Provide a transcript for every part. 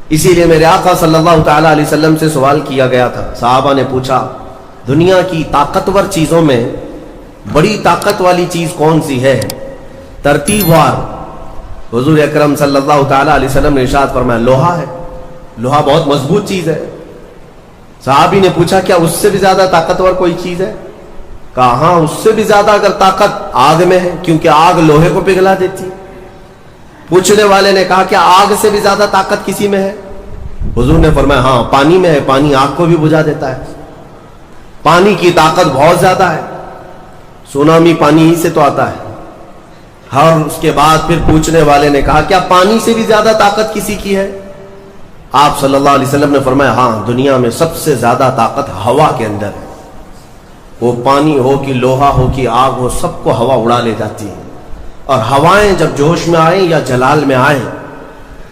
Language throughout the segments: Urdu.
اسی لیے میرے آقا صلی اللہ تعالی علیہ وسلم سے سوال کیا گیا تھا. صحابہ نے پوچھا دنیا کی طاقتور چیزوں میں بڑی طاقت والی چیز کون سی ہے؟ ترتیب وار حضور اکرم صلی اللہ تعالی علیہ وسلم نے ارشاد فرمایا لوہا ہے. لوہا بہت مضبوط چیز ہے. صحابی نے پوچھا کیا اس سے بھی زیادہ طاقتور کوئی چیز ہے؟ کہا ہاں اس سے بھی زیادہ اگر طاقت آگ میں ہے، کیونکہ آگ لوہے کو پگھلا دیتی. پوچھنے والے نے کہا کیا آگ سے بھی زیادہ طاقت کسی میں ہے؟ حضور نے فرمایا ہاں پانی میں ہے، پانی آگ کو بھی بجھا دیتا ہے. پانی کی طاقت بہت زیادہ ہے. سونامی پانی ہی سے تو آتا ہے. اور اس کے بعد پھر پوچھنے والے نے کہا کیا پانی سے بھی زیادہ طاقت کسی کی ہے؟ آپ صلی اللہ علیہ وسلم نے فرمایا ہاں دنیا میں سب سے زیادہ طاقت ہوا کے اندر ہے. وہ پانی ہو کہ لوہا ہو کہ آگ ہو، سب کو ہوا اڑا لے جاتی ہے. اور ہوائیں جب جوش میں آئیں یا جلال میں آئیں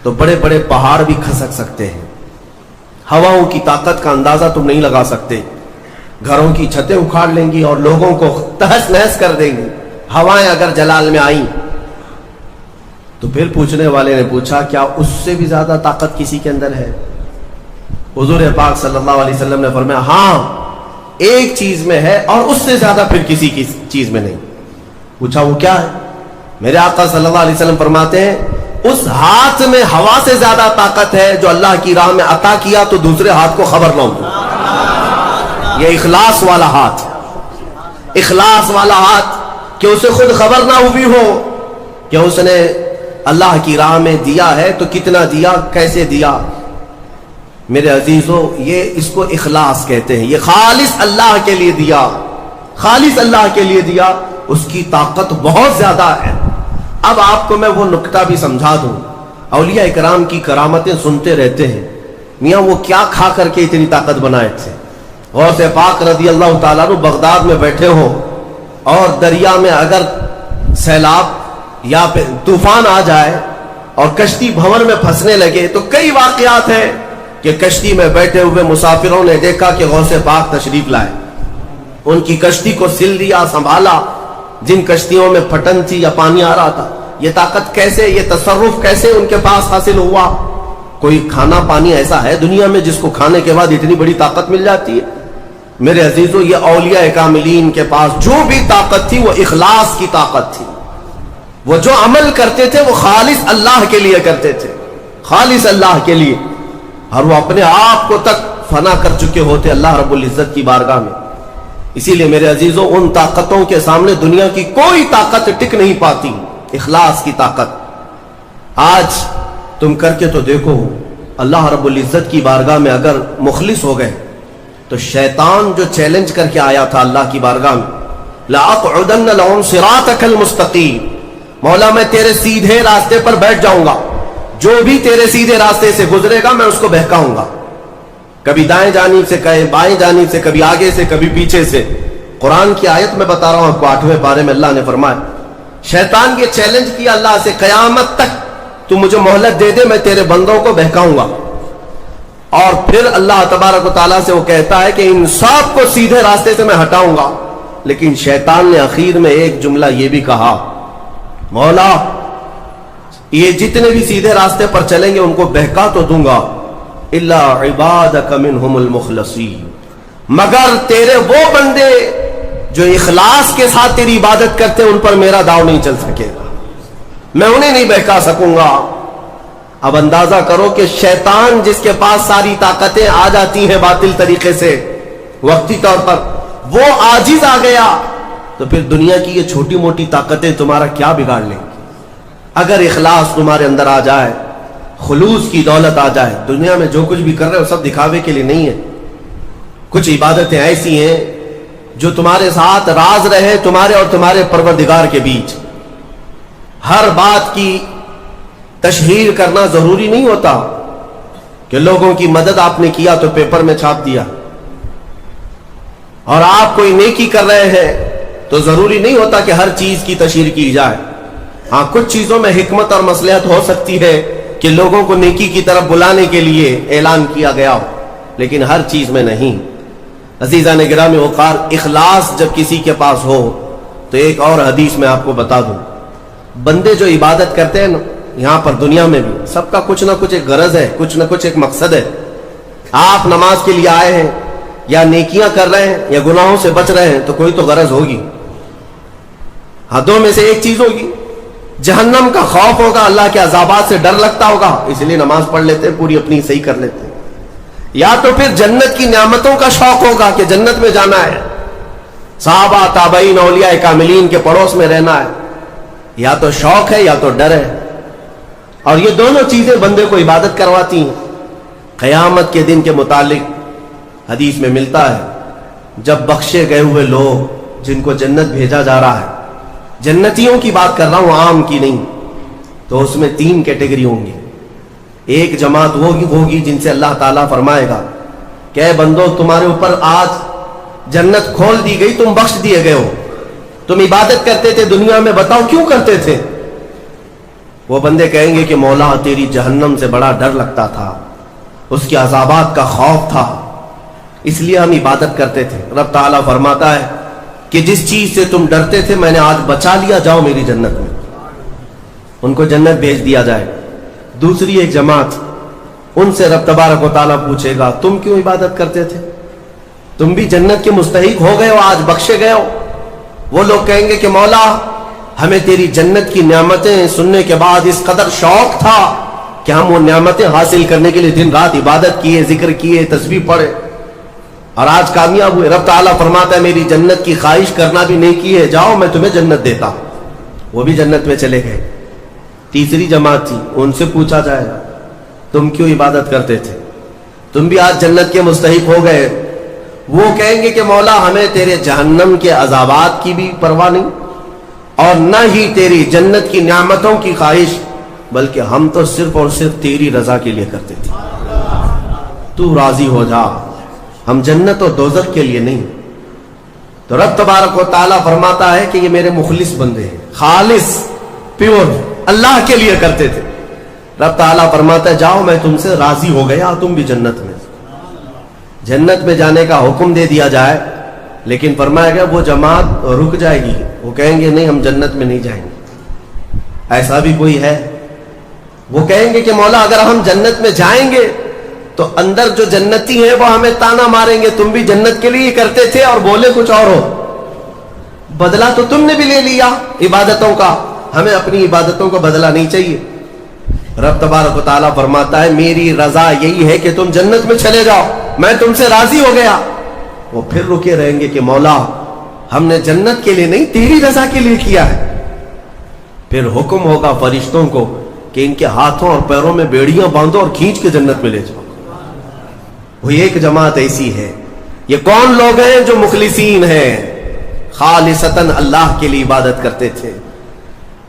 تو بڑے بڑے پہاڑ بھی کھسک سکتے ہیں. ہواؤں کی طاقت کا اندازہ تم نہیں لگا سکتے. گھروں کی چھتیں اکھاڑ لیں گی اور لوگوں کو تہس نہس کر دیں گی ہوائیں اگر جلال میں آئیں. تو پھر پوچھنے والے نے پوچھا کیا اس سے بھی زیادہ طاقت کسی کے اندر ہے؟ حضور پاک صلی اللہ علیہ وسلم نے فرمایا ہاں ایک چیز میں ہے اور اس سے زیادہ پھر کسی کی چیز میں نہیں. پوچھا وہ کیا ہے؟ میرے آقا صلی اللہ علیہ وسلم فرماتے ہیں اس ہاتھ میں ہوا سے زیادہ طاقت ہے جو اللہ کی راہ میں عطا کیا تو دوسرے ہاتھ کو خبر نہ ہو. یہ اخلاص والا ہاتھ، اخلاص والا ہاتھ کہ اسے خود خبر نہ ہوئی ہو کہ اس نے اللہ کی راہ میں دیا ہے تو کتنا دیا، کیسے دیا. میرے عزیزو یہ اس کو اخلاص کہتے ہیں. یہ خالص اللہ کے لیے دیا، خالص اللہ کے لیے دیا. اس کی طاقت بہت زیادہ ہے. اب آپ کو میں وہ نکتہ بھی سمجھا دوں. اولیاء اکرام کی کرامتیں سنتے رہتے ہیں. میاں وہ کیا کھا کر کے اتنی طاقت بنائے تھے. غوث پاک رضی اللہ تعالیٰ عنہ بغداد میں بیٹھے ہوں اور دریا میں اگر سیلاب یا پھر طوفان آ جائے اور کشتی بھنور میں پھنسنے لگے تو کئی واقعات ہیں کہ کشتی میں بیٹھے ہوئے مسافروں نے دیکھا کہ غوث پاک تشریف لائے. ان کی کشتی کو سل دیا، سنبھالا. جن کشتیوں میں پھٹن تھی یا پانی آ رہا تھا، یہ طاقت کیسے، یہ تصرف کیسے ان کے پاس حاصل ہوا؟ کوئی کھانا پانی ایسا ہے دنیا میں جس کو کھانے کے بعد اتنی بڑی طاقت مل جاتی ہے؟ میرے عزیزو یہ اولیاء کاملین کے پاس جو بھی طاقت تھی وہ اخلاص کی طاقت تھی. وہ جو عمل کرتے تھے وہ خالص اللہ کے لیے کرتے تھے، خالص اللہ کے لیے. اور وہ اپنے آپ کو تک فنا کر چکے ہوتے اللہ رب العزت کی بارگاہ میں. اسی لیے میرے عزیزوں ان طاقتوں کے سامنے دنیا کی کوئی طاقت ٹک نہیں پاتی. اخلاص کی طاقت. آج تم کر کے تو دیکھو اللہ رب العزت کی بارگاہ میں اگر مخلص ہو گئے تو شیطان جو چیلنج کر کے آیا تھا اللہ کی بارگاہ میں لَأَقْعُدَنَّ لَهُمْ صِرَاطَكَ الْمُسْتَقِيمَ، مولا میں تیرے سیدھے راستے پر بیٹھ جاؤں گا، جو بھی تیرے سیدھے راستے سے گزرے گا میں اس کو بہکاؤں گا. کبھی دائیں جانب سے، کبھی بائیں جانب سے، کبھی آگے سے، کبھی پیچھے سے. قرآن کی آیت میں بتا رہا ہوں آپ کو 8ویں پارے میں اللہ نے فرمایا شیطان یہ چیلنج کیا اللہ سے قیامت تک تو مجھے مہلت دے دے میں تیرے بندوں کو بہکاؤں گا. اور پھر اللہ تبارک و تعالیٰ سے وہ کہتا ہے کہ ان سب کو سیدھے راستے سے میں ہٹاؤں گا. لیکن شیطان نے اخیر میں ایک جملہ یہ بھی کہا مولا یہ جتنے بھی سیدھے راستے پر چلیں گے ان کو بہکا تو دوں گا الا عبادک منہم المخلصین، مگر تیرے وہ بندے جو اخلاص کے ساتھ تیری عبادت کرتے ان پر میرا داؤ نہیں چل سکے گا، میں انہیں نہیں بہکا سکوں گا. اب اندازہ کرو کہ شیطان جس کے پاس ساری طاقتیں آ جاتی ہیں باطل طریقے سے وقتی طور پر، وہ عاجز آ گیا تو پھر دنیا کی یہ چھوٹی موٹی طاقتیں تمہارا کیا بگاڑ لیں گی؟ اگر اخلاص تمہارے اندر آ جائے، خلوص کی دولت آ جائے. دنیا میں جو کچھ بھی کر رہے ہو سب دکھاوے کے لیے نہیں ہے. کچھ عبادتیں ایسی ہیں جو تمہارے ساتھ راز رہے تمہارے اور تمہارے پروردگار کے بیچ. ہر بات کی تشہیر کرنا ضروری نہیں ہوتا کہ لوگوں کی مدد آپ نے کیا تو پیپر میں چھاپ دیا، اور آپ کوئی نیکی کر رہے ہیں تو ضروری نہیں ہوتا کہ ہر چیز کی تشہیر کی جائے. ہاں کچھ چیزوں میں حکمت اور مصلحت ہو سکتی ہے کہ لوگوں کو نیکی کی طرف بلانے کے لیے اعلان کیا گیا ہو، لیکن ہر چیز میں نہیں. عزیزان گرامی وقار، اخلاص جب کسی کے پاس ہو تو ایک اور حدیث میں آپ کو بتا دوں، بندے جو عبادت کرتے ہیں نا یہاں پر دنیا میں بھی سب کا کچھ نہ کچھ ایک غرض ہے, کچھ نہ کچھ ایک مقصد ہے. آپ نماز کے لیے آئے ہیں یا نیکیاں کر رہے ہیں یا گناہوں سے بچ رہے ہیں تو کوئی تو غرض ہوگی. حدوں میں سے ایک چیز ہوگی, جہنم کا خوف ہوگا, اللہ کے عذابات سے ڈر لگتا ہوگا, اس لیے نماز پڑھ لیتے ہیں, پوری اپنی صحیح کر لیتے ہیں. یا تو پھر جنت کی نعمتوں کا شوق ہوگا کہ جنت میں جانا ہے, صحابہ تابعین اولیاء کاملین کے پڑوس میں رہنا ہے. یا تو شوق ہے یا تو ڈر ہے, اور یہ دونوں چیزیں بندے کو عبادت کرواتی ہیں. قیامت کے دن کے متعلق حدیث میں ملتا ہے, جب بخشے گئے ہوئے لوگ جن کو جنت بھیجا جا رہا ہے, جنتیوں کی بات کر رہا ہوں, عام کی نہیں, تو اس میں 3 کیٹیگری ہوں گی. ایک جماعت وہ ہوگی جن سے اللہ تعالیٰ فرمائے گا کہ اے بندو, تمہارے اوپر آج جنت کھول دی گئی, تم بخش دیے گئے ہو, تم عبادت کرتے تھے دنیا میں, بتاؤ کیوں کرتے تھے؟ وہ بندے کہیں گے کہ مولا تیری جہنم سے بڑا ڈر لگتا تھا, اس کے عذابات کا خوف تھا, اس لیے ہم عبادت کرتے تھے. رب تعالیٰ فرماتا ہے کہ جس چیز سے تم ڈرتے تھے میں نے آج بچا لیا, جاؤ میری جنت میں. ان کو جنت بھیج دیا جائے. دوسری ایک جماعت, ان سے رب تبارک و تعالیٰ پوچھے گا تم کیوں عبادت کرتے تھے, تم بھی جنت کے مستحق ہو گئے ہو, آج بخشے گئے ہو. وہ لوگ کہیں گے کہ مولا ہمیں تیری جنت کی نعمتیں سننے کے بعد اس قدر شوق تھا کہ ہم وہ نعمتیں حاصل کرنے کے لیے دن رات عبادت کیے, ذکر کیے, تسبیح پڑھے, اور آج کامیاب ہوئے. رب تعالیٰ فرماتا ہے میری جنت کی خواہش کرنا بھی نیکی ہے, جاؤ میں تمہیں جنت دیتا ہوں. وہ بھی جنت میں چلے گئے. تیسری جماعت تھی, ان سے پوچھا جائے گا تم کیوں عبادت کرتے تھے, تم بھی آج جنت کے مستحق ہو گئے. وہ کہیں گے کہ مولا ہمیں تیرے جہنم کے عذابات کی بھی پرواہ نہیں, اور نہ ہی تیری جنت کی نعمتوں کی خواہش, بلکہ ہم تو صرف اور صرف تیری رضا کے لیے کرتے تھے, تو راضی ہو جا, ہم جنت اور دوزخ کے لیے نہیں. تو رب تبارک و تعالیٰ فرماتا ہے کہ یہ میرے مخلص بندے ہیں, خالص پیور اللہ کے لیے کرتے تھے. رب تعالیٰ فرماتا ہے جاؤ میں تم سے راضی ہو گیا, تم بھی جنت میں. جنت میں جانے کا حکم دے دیا جائے, لیکن فرمایا گیا وہ جماعت رک جائے گی, وہ کہیں گے نہیں ہم جنت میں نہیں جائیں گے. ایسا بھی کوئی ہے, وہ کہیں گے کہ مولا اگر ہم جنت میں جائیں گے تو اندر جو جنتی ہیں وہ ہمیں تانا ماریں گے, تم بھی جنت کے لیے کرتے تھے اور بولے کچھ اور ہو, بدلہ تو تم نے بھی لے لیا عبادتوں کا, ہمیں اپنی عبادتوں کا بدلہ نہیں چاہیے. رب تبارک و تعالیٰ فرماتا ہے میری رضا یہی ہے کہ تم جنت میں چلے جاؤ, میں تم سے راضی ہو گیا. وہ پھر رکے رہیں گے کہ مولا ہم نے جنت کے لیے نہیں تیری رضا کے لیے کیا ہے. پھر حکم ہوگا فرشتوں کو کہ ان کے ہاتھوں اور پیروں میں بیڑیاں باندھو اور کھینچ کے جنت میں لے جاؤ. وہ ایک جماعت ایسی ہے. یہ کون لوگ ہیں جو مخلصین ہیں, خالصتاً اللہ کے لیے عبادت کرتے تھے.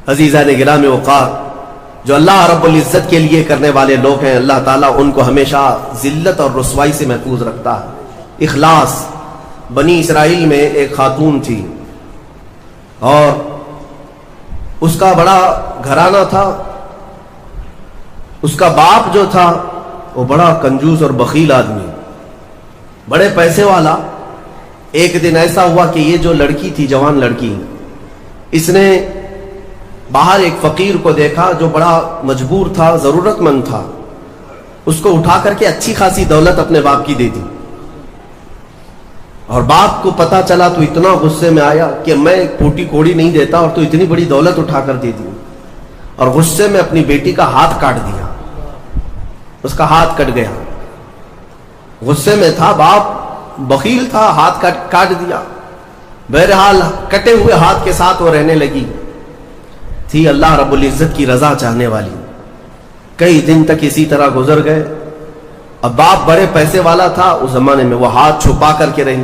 عزیزان گرامی وقار, جو اللہ رب العزت کے لیے کرنے والے لوگ ہیں, اللہ تعالیٰ ان کو ہمیشہ ذلت اور رسوائی سے محفوظ رکھتا ہے. اخلاص. بنی اسرائیل میں ایک خاتون تھی اور اس کا بڑا گھرانہ تھا. اس کا باپ جو تھا وہ بڑا کنجوس اور بخیل آدمی, بڑے پیسے والا. ایک دن ایسا ہوا کہ یہ جو لڑکی تھی, جوان لڑکی, اس نے باہر ایک فقیر کو دیکھا جو بڑا مجبور تھا, ضرورت مند تھا. اس کو اٹھا کر کے اچھی خاصی دولت اپنے باپ کی دے دی. اور باپ کو پتا چلا تو اتنا غصے میں آیا کہ میں ایک پھوٹی کوڑی نہیں دیتا اور تو اتنی بڑی دولت اٹھا کر دے دی. اور غصے میں اپنی بیٹی کا ہاتھ کاٹ دیا, اس کا ہاتھ کٹ گیا. غصے میں تھا باپ, بخیل تھا, ہاتھ کاٹ دیا. بہرحال کٹے ہوئے ہاتھ کے ساتھ وہ رہنے لگی. تھی اللہ رب العزت کی رضا چاہنے والی. کئی دن تک اسی طرح گزر گئے. اب باپ بڑے پیسے والا تھا اس زمانے میں, وہ ہاتھ چھپا کر کے رہی.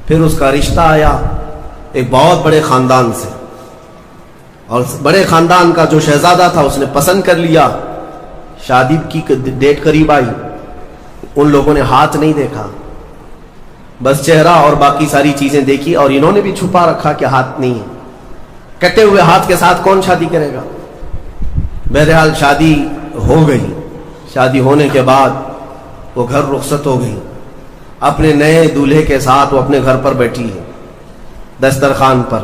پھر اس کا رشتہ آیا ایک بہت بڑے خاندان سے, اور بڑے خاندان کا جو شہزادہ تھا اس نے پسند کر لیا. شادی کی ڈیٹ قریب آئی, ان لوگوں نے ہاتھ نہیں دیکھا, بس چہرہ اور باقی ساری چیزیں دیکھی, اور انہوں نے بھی چھپا رکھا کہ ہاتھ نہیں ہے. کٹے ہوئے ہاتھ کے ساتھ کون شادی کرے گا. بہرحال شادی ہو گئی. شادی ہونے کے بعد وہ گھر رخصت ہو گئی. اپنے نئے دولہے کے ساتھ وہ اپنے گھر پر بیٹھی ہے, دسترخوان پر.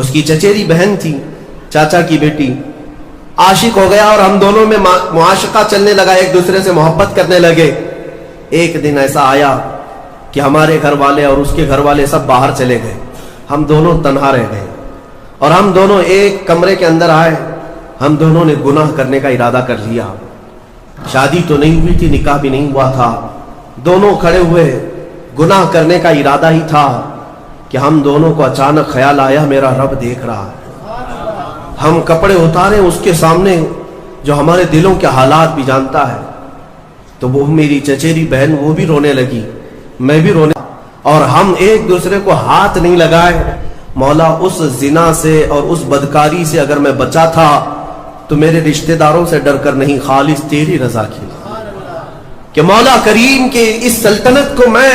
اس کی چچیری بہن تھی، چاچا کی بیٹی، عاشق ہو گیا اور ہم دونوں میں معاشقہ چلنے لگا، ایک دوسرے سے محبت کرنے لگے۔ ایک دن ایسا آیا کہ ہمارے گھر والے اور اس کے گھر والے سب باہر چلے گئے، ہم دونوں تنہا رہ گئے، اور ہم دونوں ایک کمرے کے اندر آئے۔ ہم دونوں نے گناہ کرنے کا ارادہ کر لیا۔ شادی تو نہیں ہوئی تھی، نکاح بھی نہیں ہوا تھا، دونوں کھڑے ہوئے، گناہ کرنے کا ارادہ ہی تھا کہ ہم دونوں کو اچانک خیال آیا میرا رب دیکھ رہا ہے۔ ہم کپڑے اتارے اس کے سامنے جو ہمارے دلوں کے حالات بھی جانتا ہے، تو وہ میری چچیری بہن وہ بھی رونے لگی، میں بھی رونے، اور ہم ایک دوسرے کو ہاتھ نہیں لگائے۔ مولا اس زنا سے اور اس بدکاری سے اگر میں بچا تھا تو میرے رشتہ داروں سے ڈر کر نہیں، خالص تیری رضا کی، کہ مولا کریم کے اس سلطنت کو میں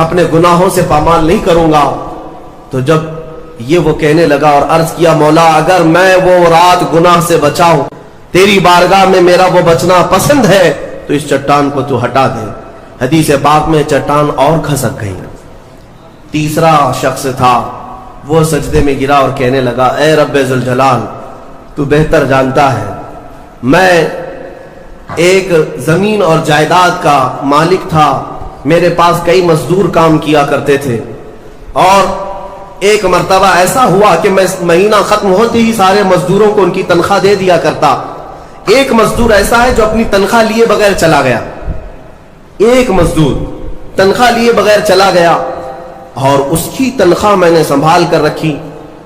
اپنے گناہوں سے پامال نہیں کروں گا۔ تو جب یہ وہ کہنے لگا اور عرض کیا مولا اگر میں وہ رات گناہ سے بچاؤں، تیری بارگاہ میں میرا وہ بچنا پسند ہے تو اس چٹان کو تو ہٹا دے۔ حدیث پاک میں چٹان اور کھسک گئی۔ تیسرا شخص تھا، وہ سجدے میں گرا اور کہنے لگا اے رب ذوالجلال تو بہتر جانتا ہے، میں ایک زمین اور جائیداد کا مالک تھا، میرے پاس کئی مزدور کام کیا کرتے تھے، اور ایک مرتبہ ایسا ہوا کہ میں مہینہ ختم ہوتے ہی سارے مزدوروں کو ان کی تنخواہ دے دیا کرتا۔ ایک مزدور ایسا ہے جو اپنی تنخواہ لیے بغیر چلا گیا، ایک مزدور تنخواہ لیے بغیر چلا گیا، اور اس کی تنخواہ میں نے سنبھال کر رکھی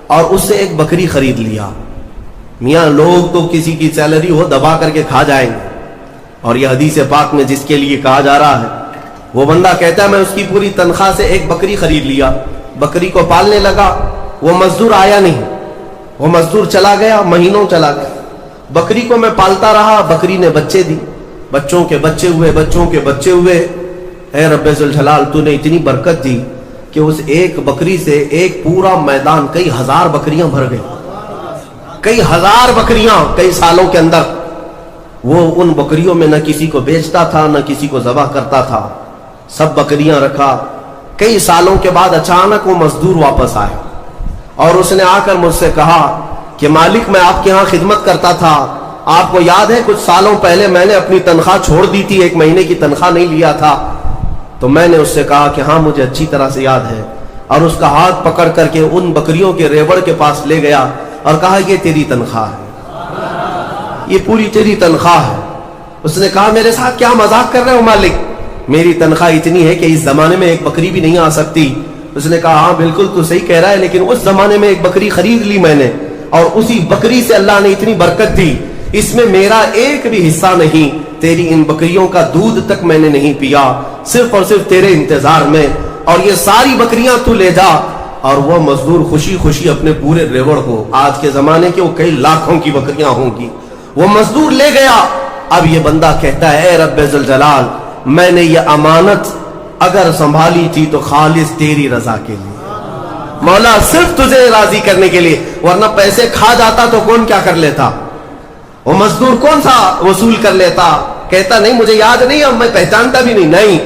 اور اس سے ایک بکری خرید لیا۔ میاں لوگ تو کسی کی سیلری ہو دبا کر کے کھا جائیں گے، اور یہ حدیث پاک میں جس کے لیے کہا جا رہا ہے وہ بندہ کہتا ہے میں اس کی پوری تنخواہ سے ایک بکری خرید لیا، بکری کو پالنے لگا، وہ مزدور آیا نہیں، وہ مزدور چلا گیا، مہینوں چلا گیا، بکری کو میں پالتا رہا، بکری نے بچے دی، بچوں کے بچے ہوئے، بچوں کے بچے ہوئے۔ اے رب ذوالجلال تو نے اتنی برکت دی کہ اس ایک بکری سے ایک پورا میدان، کئی ہزار بکریاں بھر گئی، کئی ہزار بکریاں کئی سالوں کے اندر۔ وہ ان بکریوں میں نہ کسی کو بیچتا تھا نہ کسی کو ذبح کرتا تھا، سب بکریاں رکھا۔ کئی سالوں کے بعد اچانک وہ مزدور واپس آئے اور اس نے آ کر مجھ سے کہا کہ مالک میں آپ کے ہاں خدمت کرتا تھا، آپ کو یاد ہے کچھ سالوں پہلے میں نے اپنی تنخواہ چھوڑ دی تھی، ایک مہینے کی تنخواہ نہیں لیا تھا۔ تو میں نے اس سے کہا کہ ہاں مجھے اچھی طرح سے یاد ہے، اور اس کا ہاتھ پکڑ کر کے ان بکریوں کے ریوڑ کے پاس لے گیا اور کہا یہ تیری تنخواہ ہے، یہ پوری تیری تنخواہ ہے۔ اس نے کہا میرے ساتھ کیا مذاق کر رہے ہو مالک، میری تنخواہ اتنی ہے کہ اس زمانے میں ایک بکری بھی نہیں آ سکتی۔ اس نے کہا ہاں بالکل تو صحیح کہہ رہا ہے، لیکن اس زمانے میں ایک بکری خرید لی میں نے، اور اسی بکری سے اللہ نے اتنی برکت دی، اس میں میرا ایک بھی حصہ نہیں، تیری ان بکریوں کا دودھ تک میں نے نہیں پیا، صرف اور صرف تیرے انتظار میں، اور یہ ساری بکریاں تو لے جا۔ اور وہ مزدور خوشی خوشی اپنے پورے ریوڑ کو، آج کے زمانے کے وہ کئی لاکھوں کی بکریاں ہوں گی، وہ مزدور لے گیا۔ اب یہ بندہ کہتا ہے اے رب ذوالجلال میں نے یہ امانت اگر سنبھالی تھی تو خالص تیری رضا کے لیے، مولا صرف تجھے راضی کرنے کے لیے، ورنہ پیسے کھا جاتا تو کون کیا کر لیتا، وہ مزدور کون سا وصول کر لیتا۔ کہتا نہیں مجھے یاد نہیں، اب میں پہچانتا بھی نہیں، نہیں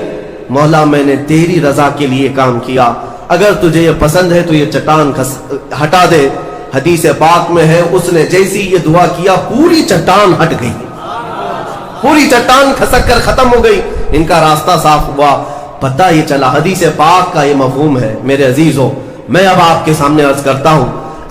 مولا میں نے تیری رضا کے لیے کام کیا، اگر تجھے یہ پسند ہے تو یہ چٹان ہٹا دے۔ حدیث پاک میں ہے اس نے جیسی یہ دعا کیا پوری چٹان ہٹ گئی، پوری چٹان کھسک کر ختم ہو گئی، ان کا راستہ صاف ہوا۔ پتہ یہ چلا، حدیث پاک کا یہ مفہوم ہے میرے عزیزوں۔ میں اب آپ کے سامنے عرض کرتا ہوں،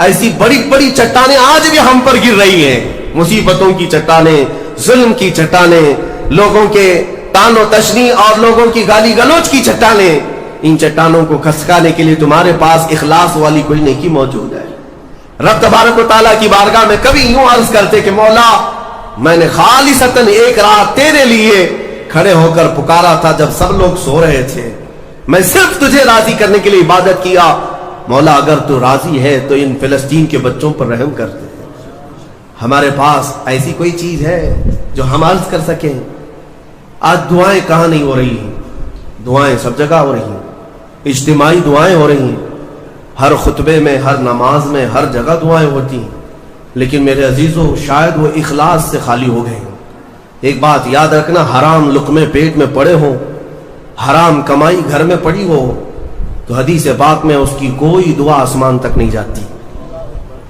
ایسی بڑی بڑی چٹانیں آج بھی ہم پر گر رہی ہیں، مصیبتوں کی چٹانیں، ظلم کی چٹانیں، لوگوں کے تان و تشنی اور لوگوں کی گالی گلوچ کی چٹانیں۔ ان چٹانوں کو کھسکانے کے لیے تمہارے پاس اخلاص والی کوئی نیکی موجود ہے؟ رب تبارک و تعالیٰ کی بارگاہ میں کبھی یوں عرض کرتے کہ مولا میں نے خالصتاً ایک رات تیرے لیے کھڑے ہو کر پکارا تھا جب سب لوگ سو رہے تھے، میں صرف تجھے راضی کرنے کے لیے عبادت کیا، مولا اگر تو راضی ہے تو ان فلسطین کے بچوں پر رحم کر دے۔ ہمارے پاس ایسی کوئی چیز ہے جو ہم عرض کر سکیں؟ آج دعائیں کہاں نہیں ہو رہی ہیں؟ دعائیں سب جگہ ہو رہی ہیں، اجتماعی دعائیں ہو رہی ہیں، ہر خطبے میں، ہر نماز میں، ہر جگہ دعائیں ہوتی ہیں، لیکن میرے عزیزوں شاید وہ اخلاص سے خالی ہو گئے ہیں۔ ایک بات یاد رکھنا، حرام لقمے پیٹ میں پڑے ہوں، حرام کمائی گھر میں پڑی ہو تو حدیث پاک میں اس کی کوئی دعا آسمان تک نہیں جاتی،